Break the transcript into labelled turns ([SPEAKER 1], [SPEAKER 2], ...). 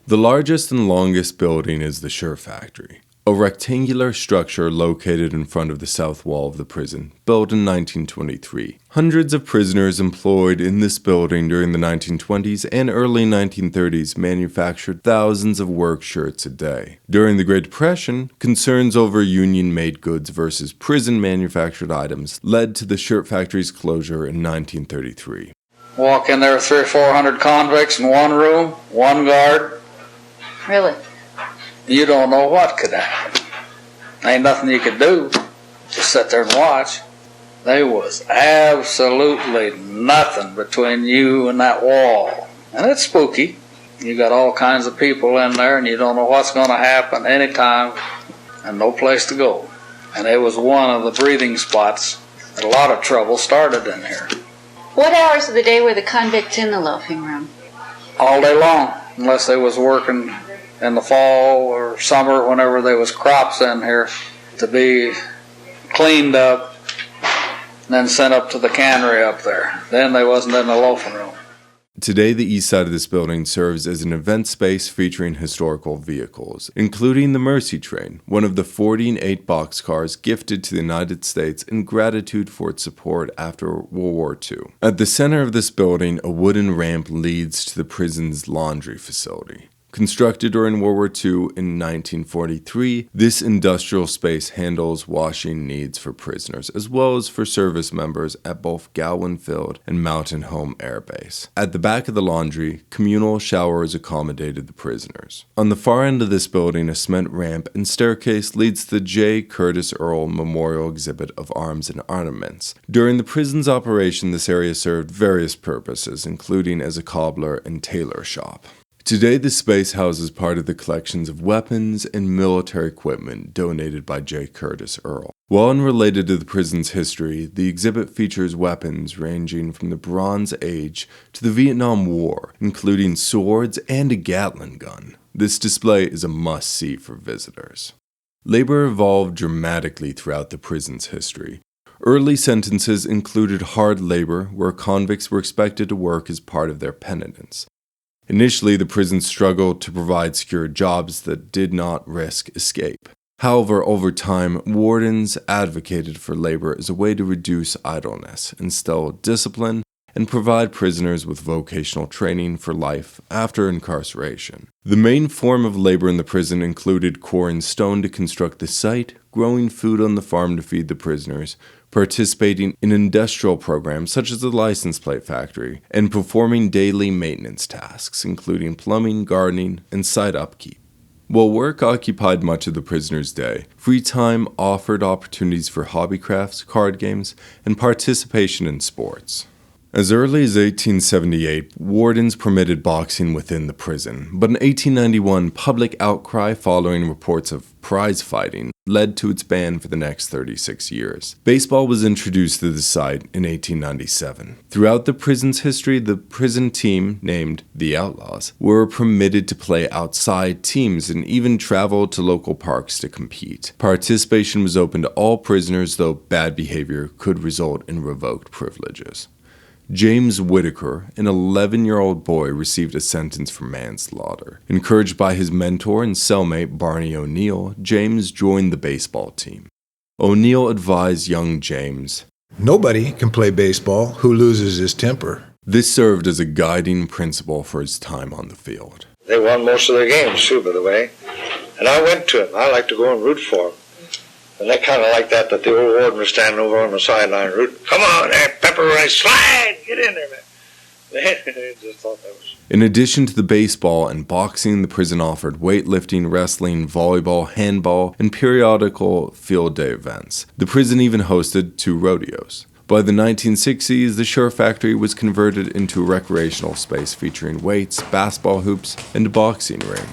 [SPEAKER 1] The largest and longest building is the Sure Factory, a rectangular structure located in front of the south wall of the prison, built in 1923. Hundreds of prisoners employed in this building during the 1920s and early 1930s manufactured thousands of work shirts a day. During the Great Depression, concerns over union-made goods versus prison-manufactured items led to the Shirt Factory's closure in 1933.
[SPEAKER 2] Walk in there, 300 or 400 convicts in one room, one guard.
[SPEAKER 3] Really?
[SPEAKER 2] You don't know what could happen. Ain't nothing you could do. Just sit there and watch. There was absolutely nothing between you and that wall. And it's spooky. You got all kinds of people in there and you don't know what's going to happen anytime and no place to go. And it was one of the breathing spots. A lot of trouble started in here.
[SPEAKER 3] What hours of the day were the convicts in the loafing room?
[SPEAKER 2] All day long, unless they was working in the fall or summer, whenever there was crops in here to be cleaned up and then sent up to the cannery up there. Then they wasn't in the loafing room.
[SPEAKER 1] Today, the east side of this building serves as an event space featuring historical vehicles, including the Mercy Train, one of the 48 boxcars gifted to the United States in gratitude for its support after World War II. At the center of this building, a wooden ramp leads to the prison's laundry facility. Constructed during World War II in 1943, this industrial space handles washing needs for prisoners as well as for service members at both Gowan Field and Mountain Home Air Base. At the back of the laundry, communal showers accommodated the prisoners. On the far end of this building, a cement ramp and staircase leads to the J. Curtis Earl Memorial Exhibit of Arms and Armaments. During the prison's operation, this area served various purposes, including as a cobbler and tailor shop. Today, the space houses part of the collections of weapons and military equipment donated by J. Curtis Earl. While unrelated to the prison's history, the exhibit features weapons ranging from the Bronze Age to the Vietnam War, including swords and a Gatling gun. This display is a must-see for visitors. Labor evolved dramatically throughout the prison's history. Early sentences included hard labor, where convicts were expected to work as part of their penitence. Initially, the prison struggled to provide secure jobs that did not risk escape. However, over time, wardens advocated for labor as a way to reduce idleness, instill discipline, and provide prisoners with vocational training for life after incarceration. The main form of labor in the prison included quarrying stone to construct the site, growing food on the farm to feed the prisoners, participating in industrial programs such as the license plate factory, and performing daily maintenance tasks, including plumbing, gardening, and site upkeep. While work occupied much of the prisoner's day, free time offered opportunities for hobby crafts, card games, and participation in sports. As early as 1878, wardens permitted boxing within the prison, but in 1891, public outcry following reports of prize fighting led to its ban for the next 36 years. Baseball was introduced to the site in 1897. Throughout the prison's history, the prison team, named the Outlaws, were permitted to play outside teams and even traveled to local parks to compete. Participation was open to all prisoners, though bad behavior could result in revoked privileges. James Whitaker, an 11-year-old boy, received a sentence for manslaughter. Encouraged by his mentor and cellmate Barney O'Neill, James joined the baseball team. O'Neill advised young James,
[SPEAKER 4] "Nobody can play baseball who loses his temper."
[SPEAKER 1] This served as a guiding principle for his time on the field.
[SPEAKER 5] They won most of their games, too, by the way. And I went to them. I like to go and root for them. And they kind of like that the old warden was standing over on the sideline rooting. "Come on there, Pepper Rice, slide! Get in there, man." They just thought that was...
[SPEAKER 1] In addition to the baseball and boxing, the prison offered weightlifting, wrestling, volleyball, handball, and periodical field day events. The prison even hosted 2 rodeos. By the 1960s, the Sure Factory was converted into a recreational space featuring weights, basketball hoops, and a boxing ring.